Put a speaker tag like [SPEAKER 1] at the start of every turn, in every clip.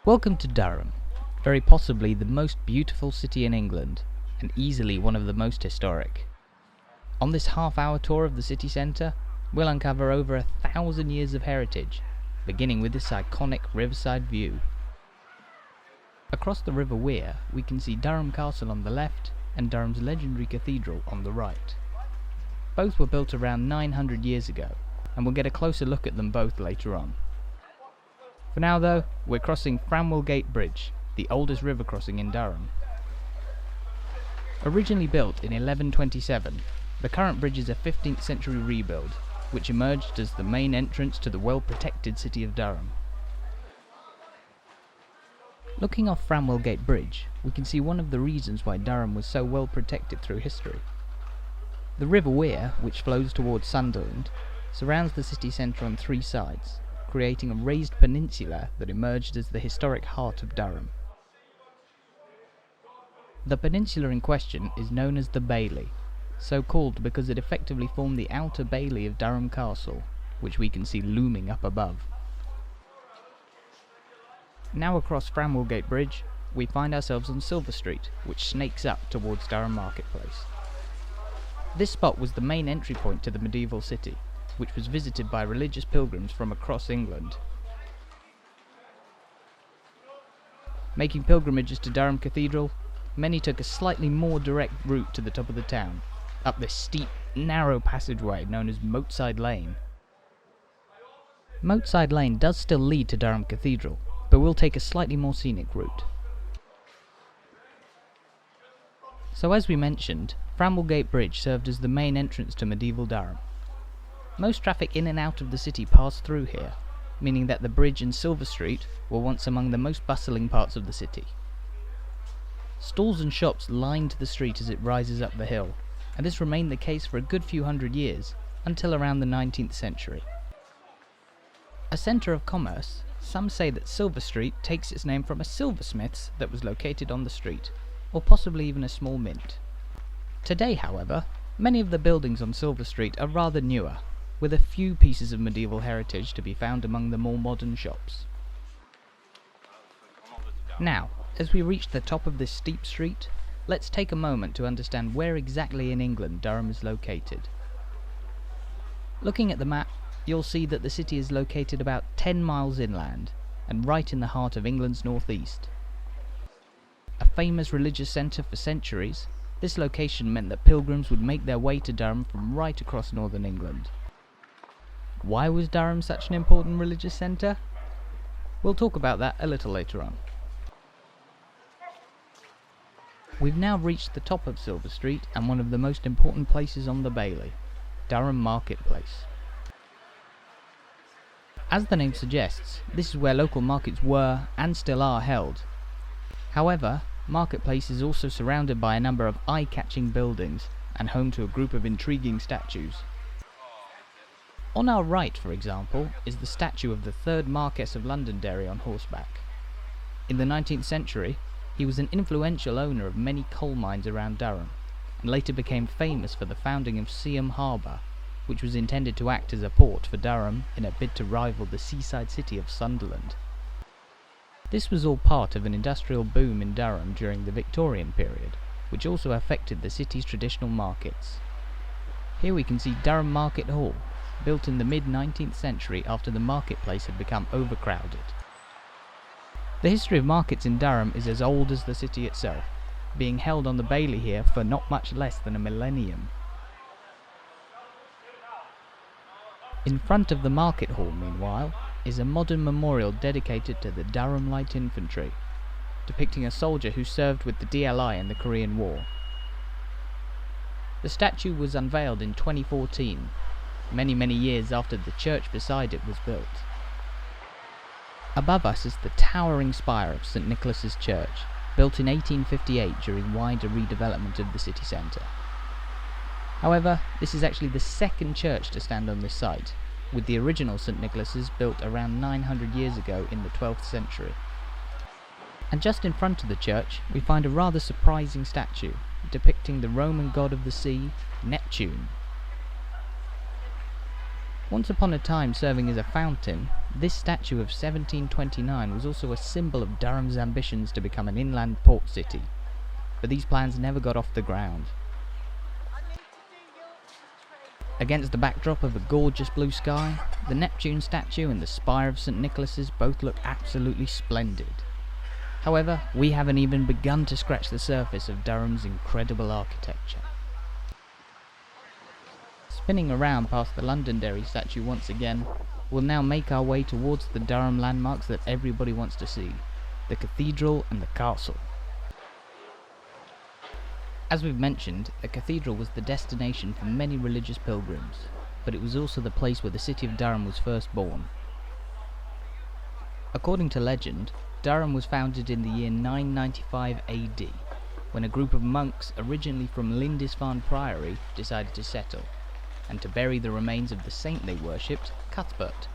[SPEAKER 1] Welcome to Durham, very possibly the most beautiful city in England, and easily one of the most historic. On this half-hour tour of the city centre, we'll uncover over 1,000 years of heritage, beginning with this iconic riverside view. Across the River Wear, we can see Durham Castle on the left and Durham's legendary cathedral on the right. Both were built around 900 years ago, and we'll get a closer look at them both later on. For now though, we're crossing Framwellgate Bridge, the oldest river crossing in Durham. Originally built in 1127, the current bridge is a 15th century rebuild, which emerged as the main entrance to the well-protected city of Durham. Looking off Framwellgate Bridge, we can see one of the reasons why Durham was so well protected through history. The River Wear, which flows towards Sunderland, surrounds the city centre on three sides, creating a raised peninsula that emerged as the historic heart of Durham. The peninsula in question is known as the Bailey, so called because it effectively formed the outer bailey of Durham Castle, which we can see looming up above. Now across Framwellgate Bridge, we find ourselves on Silver Street, which snakes up towards Durham Marketplace. This spot was the main entry point to the medieval city, which was visited by religious pilgrims from across England. Making pilgrimages to Durham Cathedral, many took a slightly more direct route to the top of the town, up this steep, narrow passageway known as Moatside Lane. Moatside Lane does still lead to Durham Cathedral, but we'll take a slightly more scenic route. So as we mentioned, Framwellgate Bridge served as the main entrance to medieval Durham. Most traffic in and out of the city passed through here, meaning that the bridge and Silver Street were once among the most bustling parts of the city. Stalls and shops lined the street as it rises up the hill, and this remained the case for a good few hundred years, until around the 19th century. A centre of commerce, some say that Silver Street takes its name from a silversmith's that was located on the street, or possibly even a small mint. Today, however, many of the buildings on Silver Street are rather newer, with a few pieces of medieval heritage to be found among the more modern shops. Now, as we reach the top of this steep street, let's take a moment to understand where exactly in England Durham is located. Looking at the map, you'll see that the city is located about 10 miles inland, and right in the heart of England's northeast. A famous religious centre for centuries, this location meant that pilgrims would make their way to Durham from right across northern England. Why was Durham such an important religious centre? We'll talk about that a little later on. We've now reached the top of Silver Street and one of the most important places on the Bailey, Durham Marketplace. As the name suggests, this is where local markets were and still are held. However, Marketplace is also surrounded by a number of eye-catching buildings and home to a group of intriguing statues. On our right, for example, is the statue of the 3rd Marquess of Londonderry on horseback. In the 19th century, he was an influential owner of many coal mines around Durham, and later became famous for the founding of Seaham Harbour, which was intended to act as a port for Durham in a bid to rival the seaside city of Sunderland. This was all part of an industrial boom in Durham during the Victorian period, which also affected the city's traditional markets. Here we can see Durham Market Hall, built in the mid-19th century after the marketplace had become overcrowded. The history of markets in Durham is as old as the city itself, being held on the Bailey here for not much less than a millennium. In front of the market hall, meanwhile, is a modern memorial dedicated to the Durham Light Infantry, depicting a soldier who served with the DLI in the Korean War. The statue was unveiled in 2014, many years after the church beside it was built. Above us is the towering spire of St Nicholas's Church, built in 1858 during wider redevelopment of the city centre. However, this is actually the second church to stand on this site, with the original St Nicholas's built around 900 years ago in the 12th century. And just in front of the church, we find a rather surprising statue, depicting the Roman god of the sea, Neptune. Once upon a time serving as a fountain, This statue of 1729 was also a symbol of Durham's ambitions to become an inland port city, but these plans never got off the ground. Against the backdrop of a gorgeous blue sky, the Neptune statue and the spire of St. Nicholas's both look absolutely splendid. However, we haven't even begun to scratch the surface of Durham's incredible architecture. Spinning around past the Londonderry statue once again, we'll now make our way towards the Durham landmarks that everybody wants to see, the cathedral and the castle. As we've mentioned, a cathedral was the destination for many religious pilgrims, but it was also the place where the city of Durham was first born. According to legend, Durham was founded in the year 995 AD, when a group of monks originally from Lindisfarne Priory decided to settle, and to bury the remains of the saint they worshipped, Cuthbert.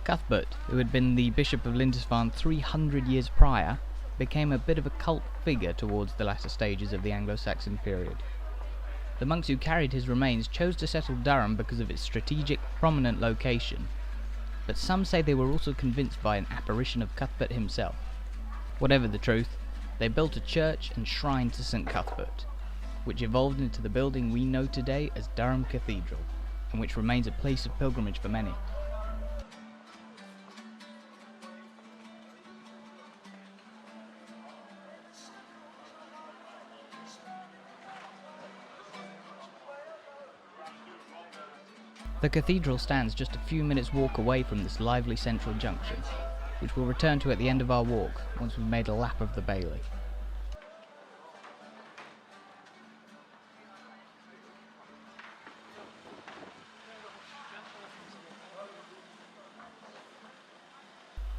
[SPEAKER 1] Cuthbert, who had been the Bishop of Lindisfarne 300 years prior, became a bit of a cult figure towards the latter stages of the Anglo-Saxon period. The monks who carried his remains chose to settle Durham because of its strategic, prominent location, but some say they were also convinced by an apparition of Cuthbert himself. Whatever the truth, they built a church and shrine to St. Cuthbert, which evolved into the building we know today as Durham Cathedral, and which remains a place of pilgrimage for many. The cathedral stands just a few minutes' walk away from this lively central junction, which we'll return to at the end of our walk once we've made a lap of the Bailey.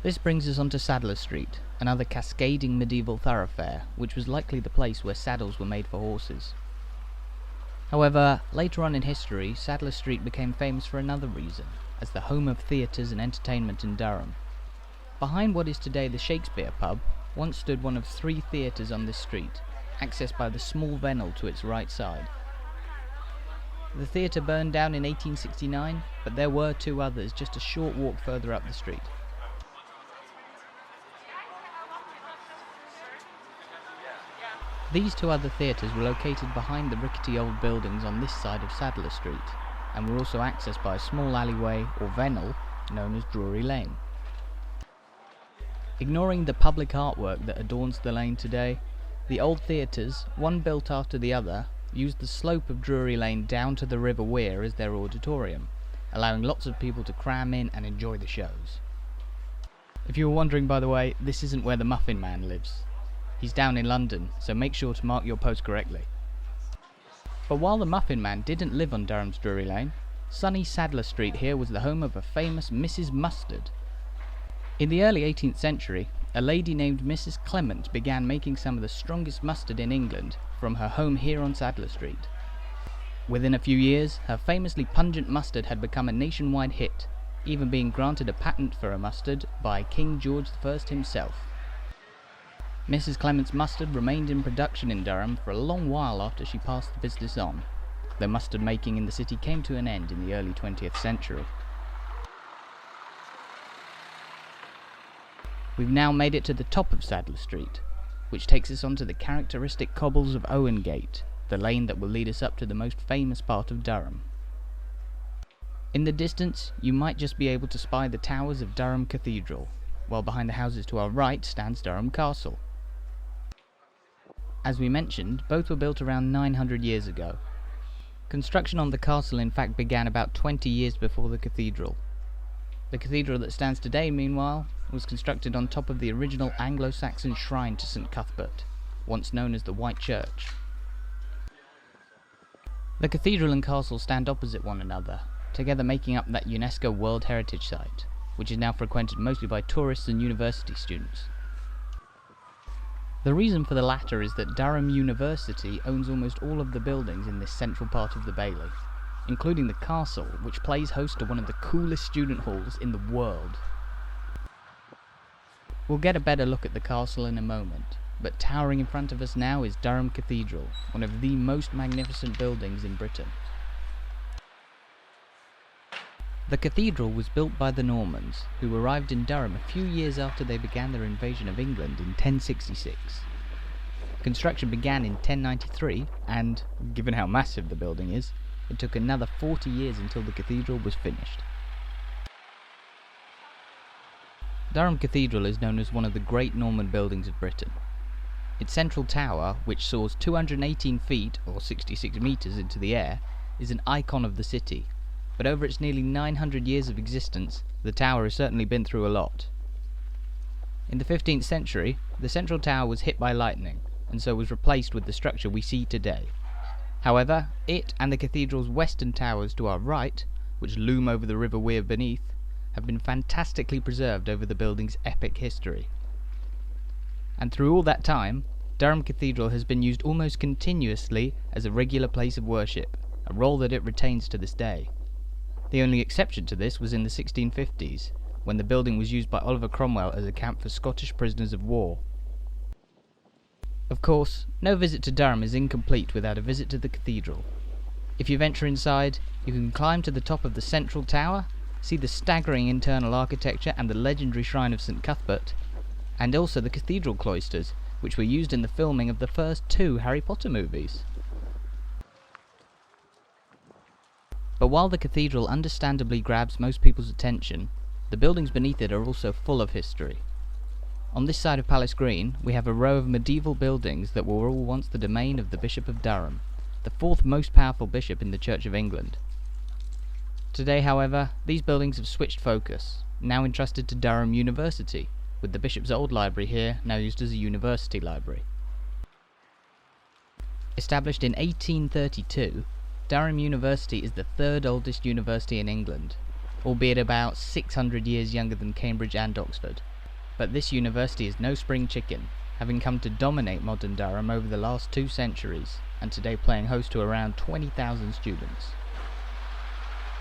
[SPEAKER 1] This brings us onto Sadler Street, another cascading medieval thoroughfare, which was likely the place where saddles were made for horses. However, later on in history, Sadler Street became famous for another reason, as the home of theatres and entertainment in Durham. Behind what is today the Shakespeare pub, once stood one of 3 theatres on this street, accessed by the small Vennel to its right side. The theatre burned down in 1869, but there were 2 others just a short walk further up the street. These 2 other theatres were located behind the rickety old buildings on this side of Sadler Street, and were also accessed by a small alleyway or Vennel known as Drury Lane. Ignoring the public artwork that adorns the lane today, the old theatres, one built after the other, used the slope of Drury Lane down to the River Wear as their auditorium, allowing lots of people to cram in and enjoy the shows. If you were wondering, by the way, this isn't where the Muffin Man lives. He's down in London, so make sure to mark your post correctly. But while the Muffin Man didn't live on Durham's Drury Lane, sunny Sadler Street here was the home of a famous Mrs. Mustard. In the early 18th century, a lady named Mrs. Clement began making some of the strongest mustard in England from her home here on Sadler Street. Within a few years, her famously pungent mustard had become a nationwide hit, even being granted a patent for a mustard by King George I himself. Mrs. Clement's mustard remained in production in Durham for a long while after she passed the business on, though mustard making in the city came to an end in the early 20th century. We've now made it to the top of Sadler Street, which takes us onto the characteristic cobbles of Owengate, the lane that will lead us up to the most famous part of Durham. In the distance, you might just be able to spy the towers of Durham Cathedral, while behind the houses to our right stands Durham Castle. As we mentioned, both were built around 900 years ago. Construction on the castle in fact began about 20 years before the cathedral. The cathedral that stands today, meanwhile, was constructed on top of the original Anglo-Saxon shrine to St. Cuthbert, once known as the White Church. The cathedral and castle stand opposite one another, together making up that UNESCO World Heritage Site, which is now frequented mostly by tourists and university students. The reason for the latter is that Durham University owns almost all of the buildings in this central part of the Bailey, including the castle, which plays host to one of the coolest student halls in the world. We'll get a better look at the castle in a moment, but towering in front of us now is Durham Cathedral, one of the most magnificent buildings in Britain. The cathedral was built by the Normans, who arrived in Durham a few years after they began their invasion of England in 1066. Construction began in 1093, and, given how massive the building is, it took another 40 years until the cathedral was finished. Durham Cathedral is known as one of the great Norman buildings of Britain. Its central tower, which soars 218 feet, or 66 metres into the air, is an icon of the city, but over its nearly 900 years of existence, the tower has certainly been through a lot. In the 15th century, the central tower was hit by lightning, and so was replaced with the structure we see today. However, it and the cathedral's western towers to our right, which loom over the River Wear beneath, have been fantastically preserved over the building's epic history. And through all that time, Durham Cathedral has been used almost continuously as a regular place of worship, a role that it retains to this day. The only exception to this was in the 1650s, when the building was used by Oliver Cromwell as a camp for Scottish prisoners of war. Of course, no visit to Durham is incomplete without a visit to the cathedral. If you venture inside, you can climb to the top of the central tower, see the staggering internal architecture and the legendary shrine of St Cuthbert, and also the cathedral cloisters, which were used in the filming of the first 2 Harry Potter movies. But while the cathedral understandably grabs most people's attention, the buildings beneath it are also full of history. On this side of Palace Green, we have a row of medieval buildings that were all once the domain of the Bishop of Durham, the 4th most powerful bishop in the Church of England. Today, however, these buildings have switched focus, now entrusted to Durham University, with the bishop's old library here now used as a university library. Established in 1832, Durham University is the 3rd oldest university in England, albeit about 600 years younger than Cambridge and Oxford. But this university is no spring chicken, having come to dominate modern Durham over the last 2 centuries, and today playing host to around 20,000 students.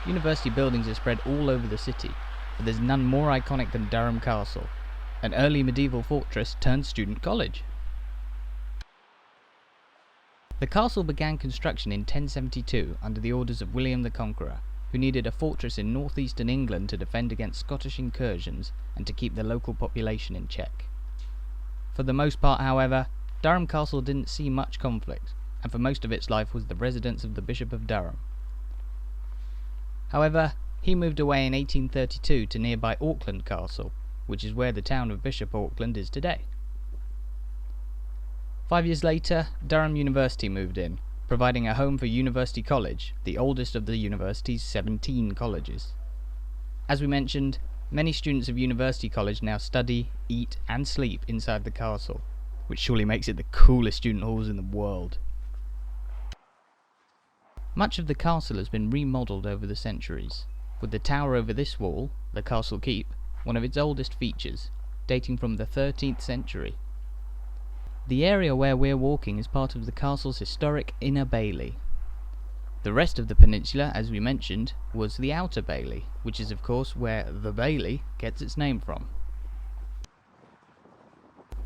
[SPEAKER 1] University buildings are spread all over the city, but there's none more iconic than Durham Castle, an early medieval fortress turned student college. The castle began construction in 1072 under the orders of William the Conqueror, who needed a fortress in northeastern England to defend against Scottish incursions and to keep the local population in check. For the most part, however, Durham Castle didn't see much conflict, and for most of its life was the residence of the Bishop of Durham. However, he moved away in 1832 to nearby Auckland Castle, which is where the town of Bishop Auckland is today. 5 years later, Durham University moved in, providing a home for University College, the oldest of the university's 17 colleges. As we mentioned, many students of University College now study, eat and sleep inside the castle, which surely makes it the coolest student halls in the world. Much of the castle has been remodelled over the centuries, with the tower over this wall, the Castle Keep, one of its oldest features, dating from the 13th century. The area where we're walking is part of the castle's historic Inner Bailey. The rest of the peninsula, as we mentioned, was the Outer Bailey, which is of course where the Bailey gets its name from.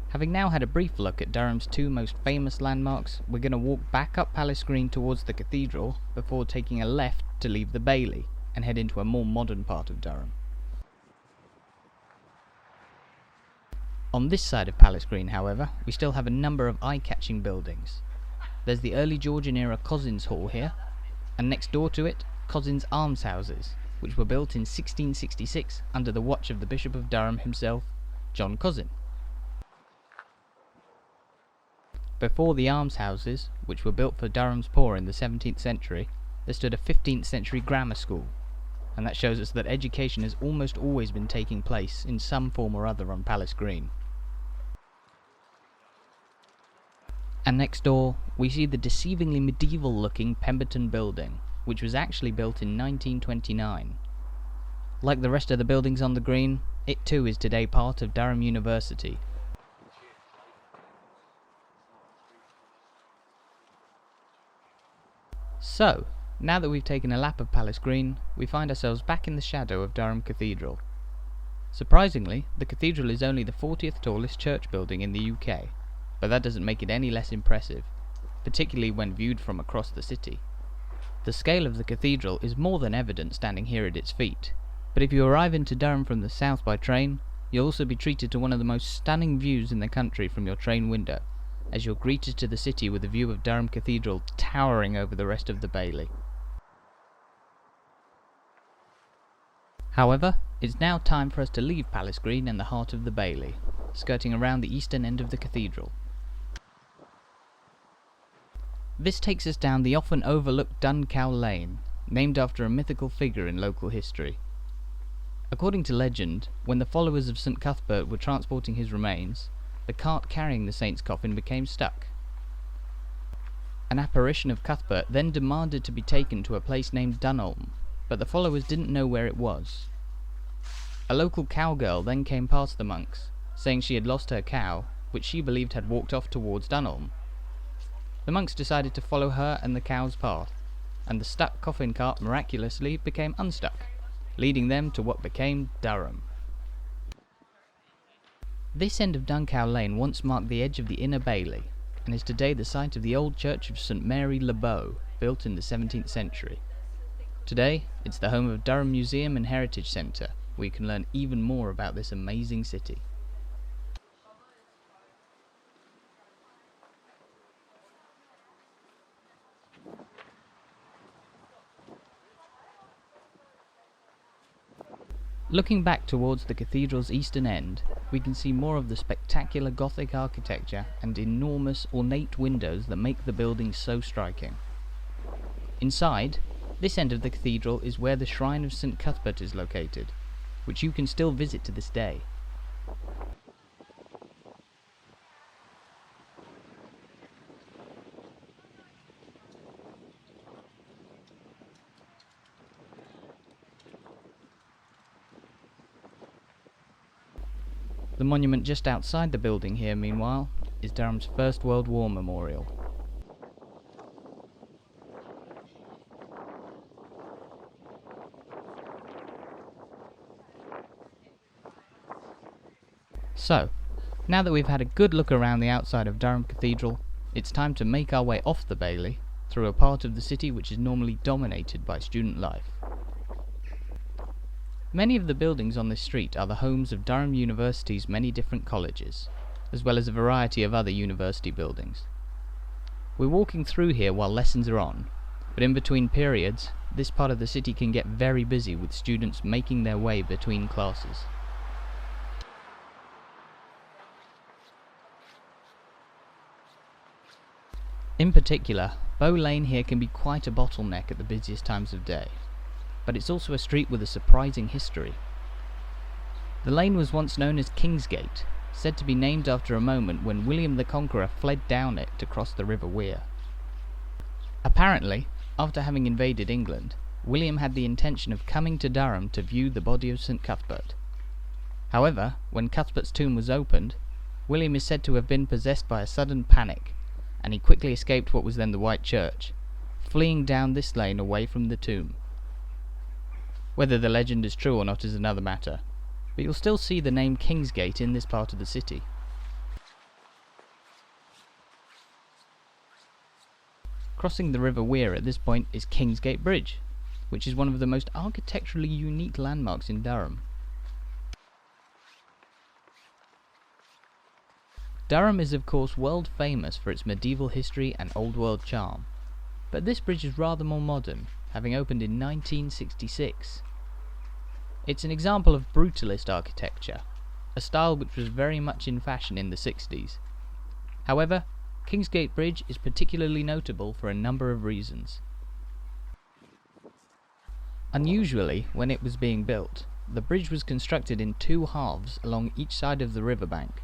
[SPEAKER 1] Having now had a brief look at Durham's 2 most famous landmarks, we're going to walk back up Palace Green towards the cathedral before taking a left to leave the Bailey and head into a more modern part of Durham. On this side of Palace Green, however, we still have a number of eye-catching buildings. There's the early Georgian-era Cosin's Hall here, and next door to it, Cosin's Almshouses, which were built in 1666 under the watch of the Bishop of Durham himself, John Cosin. Before the almshouses, which were built for Durham's poor in the 17th century, there stood a 15th century grammar school, and that shows us that education has almost always been taking place in some form or other on Palace Green. And next door, we see the deceivingly medieval-looking Pemberton building, which was actually built in 1929. Like the rest of the buildings on the green, it too is today part of Durham University. So, now that we've taken a lap of Palace Green, we find ourselves back in the shadow of Durham Cathedral. Surprisingly, the cathedral is only the 40th tallest church building in the UK, but that doesn't make it any less impressive, particularly when viewed from across the city. The scale of the cathedral is more than evident standing here at its feet, but if you arrive into Durham from the south by train, you'll also be treated to one of the most stunning views in the country from your train window, as you're greeted to the city with a view of Durham Cathedral towering over the rest of the Bailey. However, it's now time for us to leave Palace Green and the heart of the Bailey, skirting around the eastern end of the cathedral. This takes us down the often overlooked Dunelm Lane, named after a mythical figure in local history. According to legend, when the followers of St Cuthbert were transporting his remains, the cart carrying the saint's coffin became stuck. An apparition of Cuthbert then demanded to be taken to a place named Dunelm, but the followers didn't know where it was. A local cowgirl then came past the monks, saying she had lost her cow, which she believed had walked off towards Dunelm. The monks decided to follow her and the cow's path, and the stuck coffin cart miraculously became unstuck, leading them to what became Durham. This end of Dunelm Lane once marked the edge of the Inner Bailey, and is today the site of the old church of St Mary le Bow, built in the 17th century. Today, it's the home of Durham Museum and Heritage Centre, where you can learn even more about this amazing city. Looking back towards the cathedral's eastern end, we can see more of the spectacular Gothic architecture and enormous ornate windows that make the building so striking. Inside, this end of the cathedral is where the shrine of St Cuthbert is located, which you can still visit to this day. The monument just outside the building here, meanwhile, is Durham's First World War Memorial. So, now that we've had a good look around the outside of Durham Cathedral, it's time to make our way off the Bailey, through a part of the city which is normally dominated by student life. Many of the buildings on this street are the homes of Durham University's many different colleges, as well as a variety of other university buildings. We're walking through here while lessons are on, but in between periods, this part of the city can get very busy with students making their way between classes. In particular, Bow Lane here can be quite a bottleneck at the busiest times of day, but it's also a street with a surprising history. The lane was once known as Kingsgate, said to be named after a moment when William the Conqueror fled down it to cross the River Wear. Apparently, after having invaded England, William had the intention of coming to Durham to view the body of St Cuthbert. However, when Cuthbert's tomb was opened, William is said to have been possessed by a sudden panic, and he quickly escaped what was then the White Church, fleeing down this lane away from the tomb. Whether the legend is true or not is another matter, but you'll still see the name Kingsgate in this part of the city. Crossing the River Wear at this point is Kingsgate Bridge, which is one of the most architecturally unique landmarks in Durham. Durham is of course world famous for its medieval history and old world charm, but this bridge is rather more modern, having opened in 1966. It's an example of brutalist architecture, a style which was very much in fashion in the 60s. However, Kingsgate Bridge is particularly notable for a number of reasons. Unusually, when it was being built, the bridge was constructed in two halves along each side of the riverbank.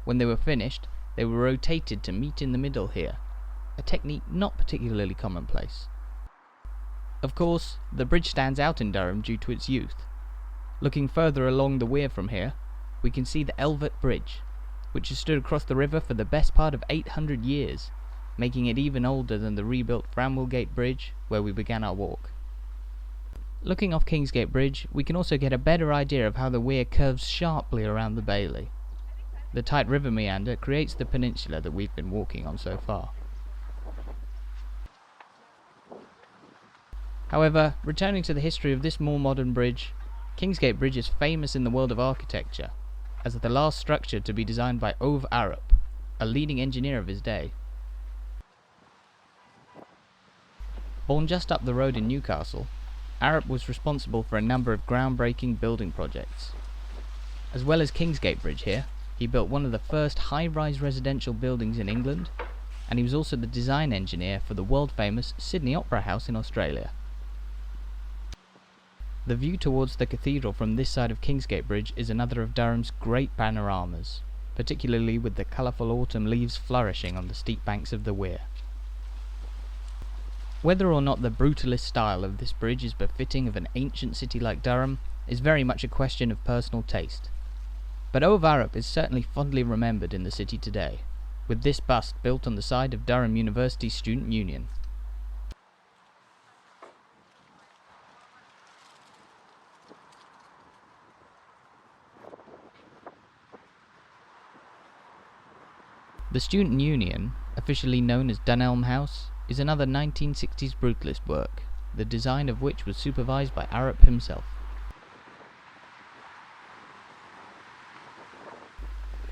[SPEAKER 1] When they were finished, they were rotated to meet in the middle here, a technique not particularly commonplace. Of course, the bridge stands out in Durham due to its youth. Looking further along the weir from here, we can see the Elvet Bridge, which has stood across the river for the best part of 800 years, making it even older than the rebuilt Framwellgate Bridge, where we began our walk. Looking off Kingsgate Bridge, we can also get a better idea of how the weir curves sharply around the Bailey. The tight river meander creates the peninsula that we've been walking on so far. However, returning to the history of this more modern bridge, Kingsgate Bridge is famous in the world of architecture, as the last structure to be designed by Ove Arup, a leading engineer of his day. Born just up the road in Newcastle, Arup was responsible for a number of groundbreaking building projects. As well as Kingsgate Bridge here, he built one of the first high-rise residential buildings in England, and he was also the design engineer for the world-famous Sydney Opera House in Australia. The view towards the cathedral from this side of Kingsgate Bridge is another of Durham's great panoramas, particularly with the colourful autumn leaves flourishing on the steep banks of the Wear. Whether or not the brutalist style of this bridge is befitting of an ancient city like Durham is very much a question of personal taste. But Ove Arup is certainly fondly remembered in the city today, with this bust built on the side of Durham University Student Union. The Student Union, officially known as Dunelm House, is another 1960s brutalist work, the design of which was supervised by Arup himself.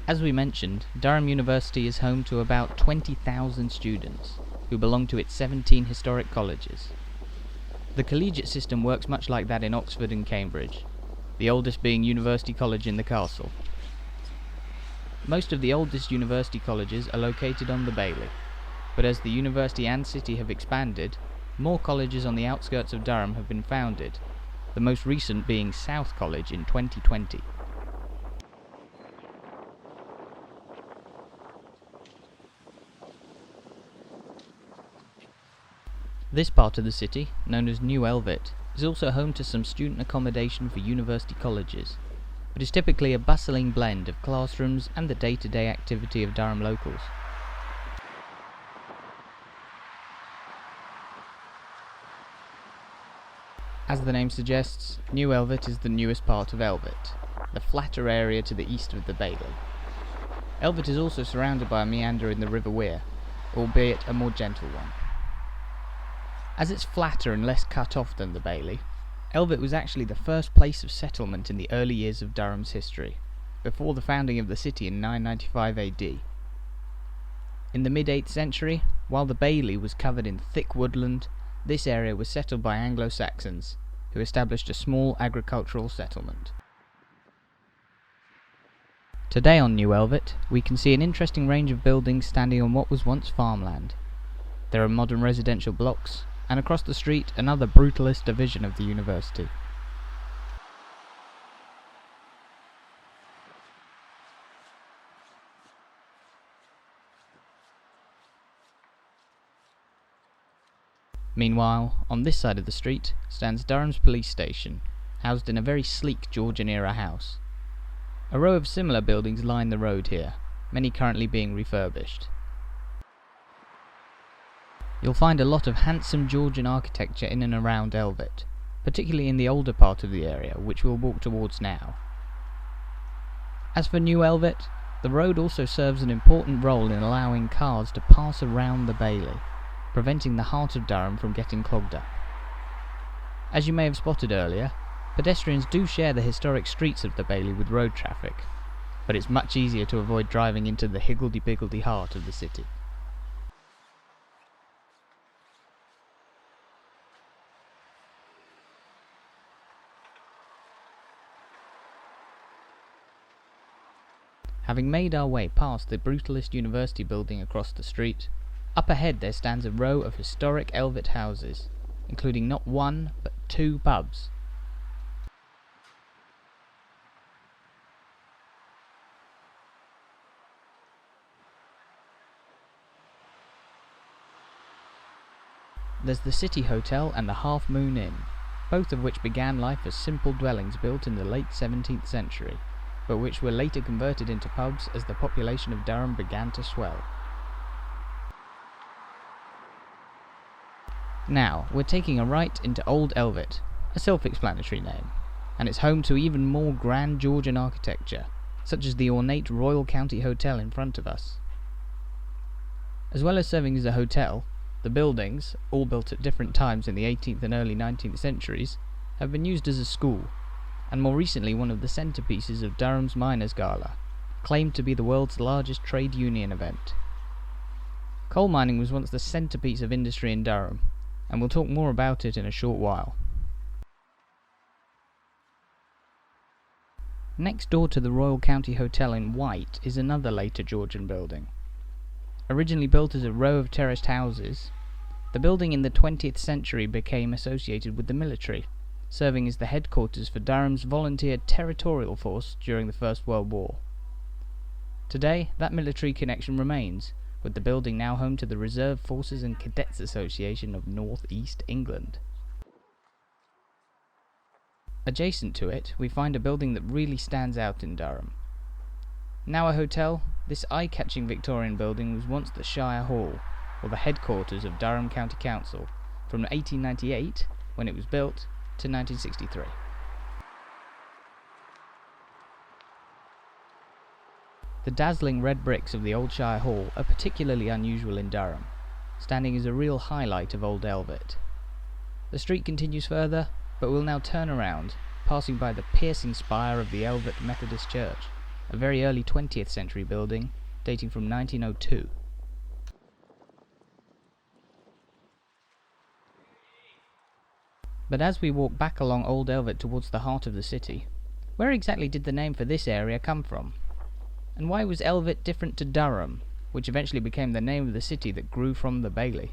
[SPEAKER 1] As we mentioned, Durham University is home to about 20,000 students, who belong to its 17 historic colleges. The collegiate system works much like that in Oxford and Cambridge, the oldest being University College in the castle. Most of the oldest university colleges are located on the Bailey, but as the university and city have expanded, more colleges on the outskirts of Durham have been founded, the most recent being South College in 2020. This part of the city, known as New Elvet, is also home to some student accommodation for university colleges, but is typically a bustling blend of classrooms and the day-to-day activity of Durham locals. As the name suggests, New Elvet is the newest part of Elvet, the flatter area to the east of the Bailey. Elvet is also surrounded by a meander in the River Wear, albeit a more gentle one. As it's flatter and less cut off than the Bailey, Elvet was actually the first place of settlement in the early years of Durham's history, before the founding of the city in 995 AD. In the mid-8th century, while the Bailey was covered in thick woodland, this area was settled by Anglo-Saxons, who established a small agricultural settlement. Today on New Elvet, we can see an interesting range of buildings standing on what was once farmland. There are modern residential blocks, and across the street another brutalist division of the university. Meanwhile, on this side of the street stands Durham's police station, housed in a very sleek Georgian-era house. A row of similar buildings line the road here, many currently being refurbished. You'll find a lot of handsome Georgian architecture in and around Elvet, particularly in the older part of the area, which we'll walk towards now. As for New Elvet, the road also serves an important role in allowing cars to pass around the Bailey, preventing the heart of Durham from getting clogged up. As you may have spotted earlier, pedestrians do share the historic streets of the Bailey with road traffic, but it's much easier to avoid driving into the higgledy-piggledy heart of the city. Having made our way past the brutalist university building across the street, up ahead there stands a row of historic Elvet houses, including not one but two pubs. There's the City Hotel and the Half Moon Inn, both of which began life as simple dwellings built in the late 17th century, but which were later converted into pubs as the population of Durham began to swell. Now, we're taking a right into Old Elvet, a self-explanatory name, and it's home to even more grand Georgian architecture, such as the ornate Royal County Hotel in front of us. As well as serving as a hotel, The buildings, all built at different times in the 18th and early 19th centuries, have been used as a school, and more recently one of the centrepieces of Durham's Miners' Gala, claimed to be the world's largest trade union event. Coal mining was once the centrepiece of industry in Durham, and we'll talk more about it in a short while. Next door to the Royal County Hotel in White is another later Georgian building. Originally built as a row of terraced houses, the building in the 20th century became associated with the military, serving as the headquarters for Durham's volunteer territorial force during the First World War. Today, that military connection remains, with the building now home to the Reserve Forces and Cadets Association of North East England. Adjacent to it, we find a building that really stands out in Durham. Now a hotel, this eye-catching Victorian building was once the Shire Hall, or the headquarters of Durham County Council, from 1898, when it was built, to 1963. The dazzling red bricks of the old Shire Hall are particularly unusual in Durham, standing as a real highlight of Old Elvet. The street continues further, but we'll now turn around, passing by the piercing spire of the Elvet Methodist Church, a very early 20th century building, dating from 1902. But as we walk back along Old Elvet towards the heart of the city, where exactly did the name for this area come from? And why was Elvet different to Durham, which eventually became the name of the city that grew from the Bailey?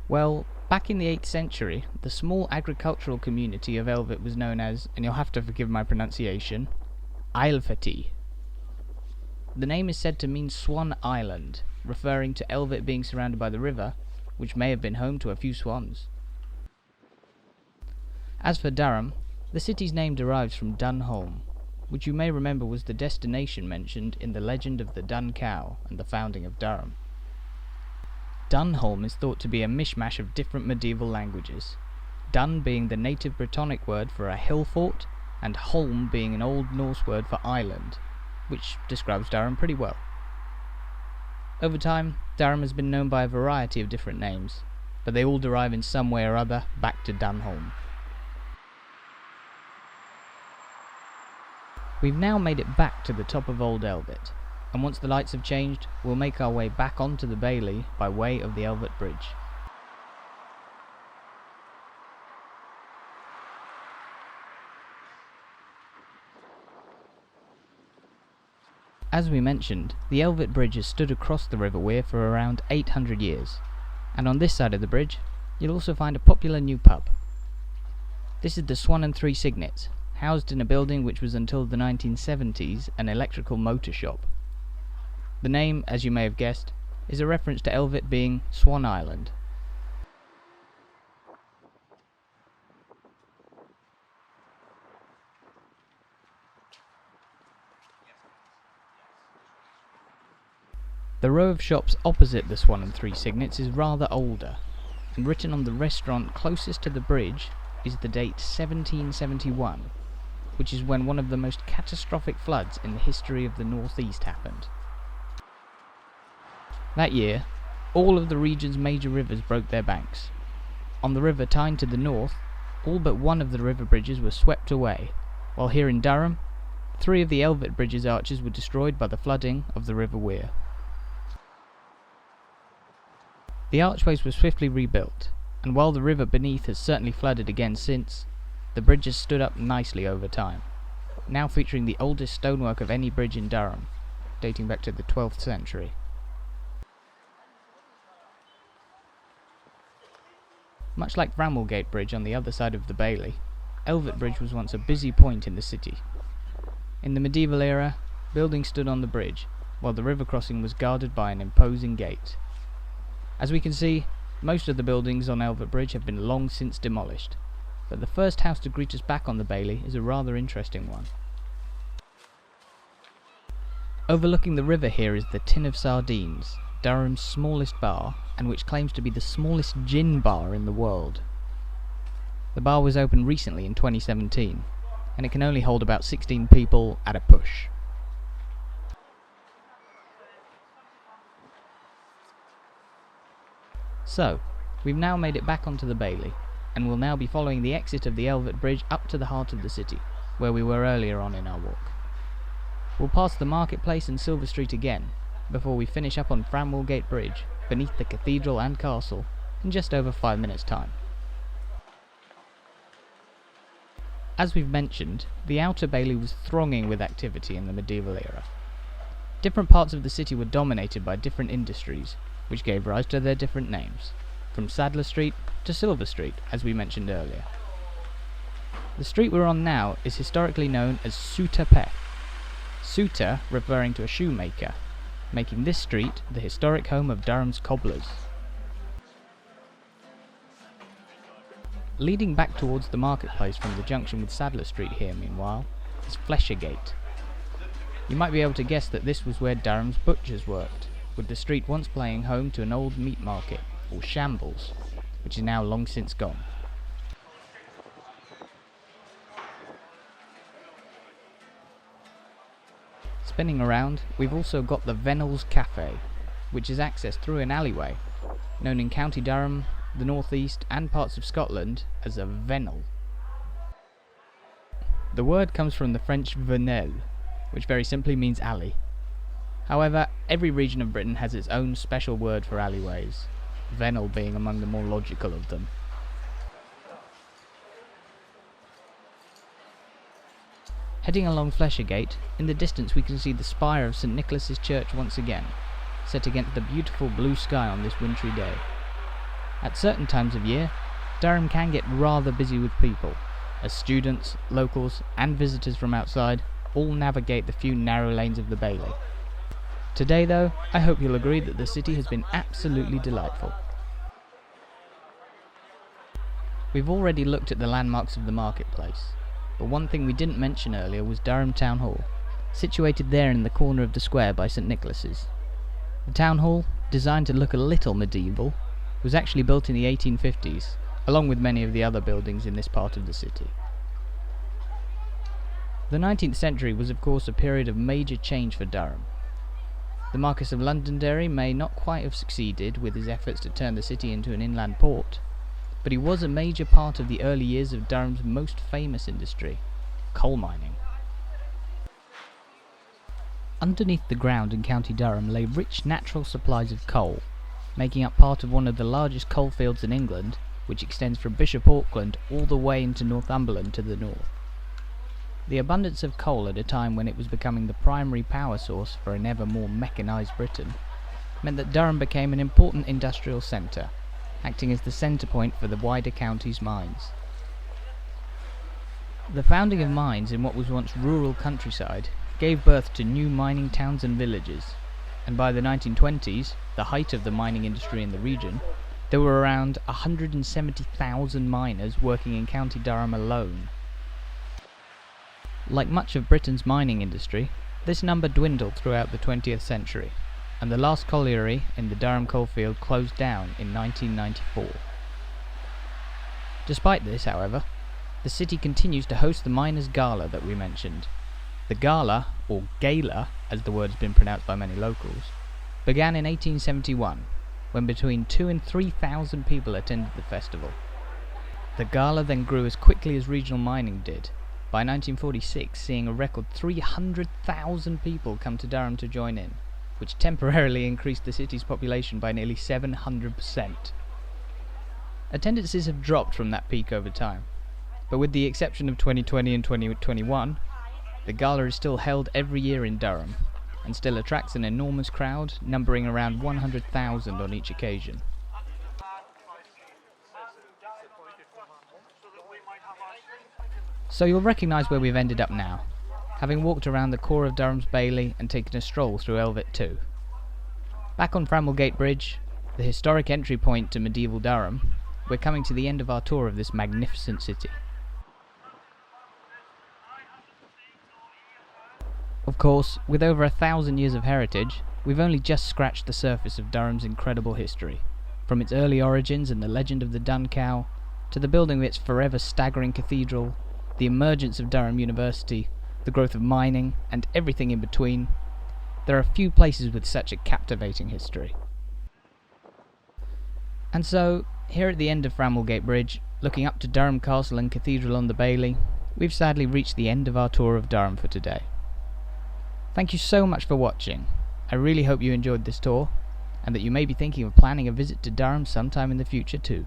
[SPEAKER 1] Well, back in the 8th century, the small agricultural community of Elvet was known as, and you'll have to forgive my pronunciation, Eilfeti. The name is said to mean Swan Island, referring to Elvet being surrounded by the river, which may have been home to a few swans. As for Durham, the city's name derives from Dunelm, which you may remember was the destination mentioned in the legend of the Dun Cow and the founding of Durham. Dunelm is thought to be a mishmash of different medieval languages, Dun being the native Brittonic word for a hill fort, and Holm being an Old Norse word for island, which describes Durham pretty well. Over time, Durham has been known by a variety of different names, but they all derive in some way or other back to Dunelm. We've now made it back to the top of Old Elvet, and once the lights have changed, we'll make our way back onto the Bailey by way of the Elvet Bridge. As we mentioned, the Elvet Bridge has stood across the River Wear for around 800 years, and on this side of the bridge, you'll also find a popular new pub. This is the Swan and Three Cygnets, housed in a building which was until the 1970s an electrical motor shop. The name, as you may have guessed, is a reference to Elvet being Swan Island. The row of shops opposite the Swan and Three Cygnets is rather older, and written on the restaurant closest to the bridge is the date 1771, which is when one of the most catastrophic floods in the history of the Northeast happened. That year, all of the region's major rivers broke their banks. On the River Tyne to the north, all but one of the river bridges were swept away, while here in Durham, 3 of the Elvet Bridge's arches were destroyed by the flooding of the River Wear. The archways were swiftly rebuilt, and while the river beneath has certainly flooded again since, the bridge has stood up nicely over time, now featuring the oldest stonework of any bridge in Durham, dating back to the 12th century. Much like Framwellgate Bridge on the other side of the Bailey, Elvet Bridge was once a busy point in the city. In the medieval era, buildings stood on the bridge, while the river crossing was guarded by an imposing gate. As we can see, most of the buildings on Elvet Bridge have been long since demolished, but the first house to greet us back on the Bailey is a rather interesting one. Overlooking the river here is the Tin of Sardines, Durham's smallest bar, and which claims to be the smallest gin bar in the world. The bar was opened recently in 2017, and it can only hold about 16 people at a push. So, we've now made it back onto the Bailey, and will now be following the exit of the Elvet Bridge up to the heart of the city, where we were earlier on in our walk. We'll pass the marketplace and Silver Street again, before we finish up on Framwellgate Bridge, beneath the cathedral and castle, in just over 5 minutes' time. As we've mentioned, the Outer Bailey was thronging with activity in the medieval era. Different parts of the city were dominated by different industries, which gave rise to their different names, from Sadler Street to Silver Street, as we mentioned earlier. The street we're on now is historically known as Souter Peth, Souter referring to a shoemaker, making this street the historic home of Durham's cobblers. Leading back towards the marketplace from the junction with Sadler Street here, meanwhile, is Fleshergate. You might be able to guess that this was where Durham's butchers worked, with the street once playing home to an old meat market, or shambles, which is now long since gone. Spinning around, we've also got the Vennels Café, which is accessed through an alleyway, known in County Durham, the North East and parts of Scotland as a Vennel. The word comes from the French venelle, which very simply means alley. However, every region of Britain has its own special word for alleyways, Vennel being among the more logical of them. Heading along Fleshergate, in the distance we can see the spire of St Nicholas's Church once again, set against the beautiful blue sky on this wintry day. At certain times of year, Durham can get rather busy with people, as students, locals and visitors from outside all navigate the few narrow lanes of the Bailey. Today though, I hope you'll agree that the city has been absolutely delightful. We've already looked at the landmarks of the marketplace, but one thing we didn't mention earlier was Durham Town Hall, situated there in the corner of the square by St Nicholas's. The town hall, designed to look a little medieval, was actually built in the 1850s, along with many of the other buildings in this part of the city. The 19th century was of course a period of major change for Durham. The Marquess of Londonderry may not quite have succeeded with his efforts to turn the city into an inland port, but he was a major part of the early years of Durham's most famous industry, coal mining. Underneath the ground in County Durham lay rich natural supplies of coal, making up part of one of the largest coalfields in England, which extends from Bishop Auckland all the way into Northumberland to the north. The abundance of coal at a time when it was becoming the primary power source for an ever more mechanised Britain meant that Durham became an important industrial centre, acting as the centre point for the wider county's mines. The founding of mines in what was once rural countryside gave birth to new mining towns and villages, and by the 1920s, the height of the mining industry in the region, there were around 170,000 miners working in County Durham alone. Like much of Britain's mining industry, this number dwindled throughout the 20th century, and the last colliery in the Durham coalfield closed down in 1994. Despite this, however, the city continues to host the Miners' Gala that we mentioned. The gala, or gala as the word has been pronounced by many locals, began in 1871, when between 2,000 and 3,000 people attended the festival. The gala then grew as quickly as regional mining did, by 1946 seeing a record 300,000 people come to Durham to join in, which temporarily increased the city's population by nearly 700%. Attendances have dropped from that peak over time, but with the exception of 2020 and 2021, the gala is still held every year in Durham, and still attracts an enormous crowd, numbering around 100,000 on each occasion. So you'll recognise where we've ended up now, having walked around the core of Durham's Bailey and taken a stroll through Elvet too. Back on Framwellgate Bridge, the historic entry point to medieval Durham, we're coming to the end of our tour of this magnificent city. Of course, with over 1,000 years of heritage, we've only just scratched the surface of Durham's incredible history, from its early origins and the legend of the Dun Cow, to the building of its forever staggering cathedral, the emergence of Durham University, the growth of mining, and everything in between. There are few places with such a captivating history. And so, here at the end of Framwellgate Bridge, looking up to Durham Castle and Cathedral on the Bailey, we've sadly reached the end of our tour of Durham for today. Thank you so much for watching. I really hope you enjoyed this tour, and that you may be thinking of planning a visit to Durham sometime in the future too.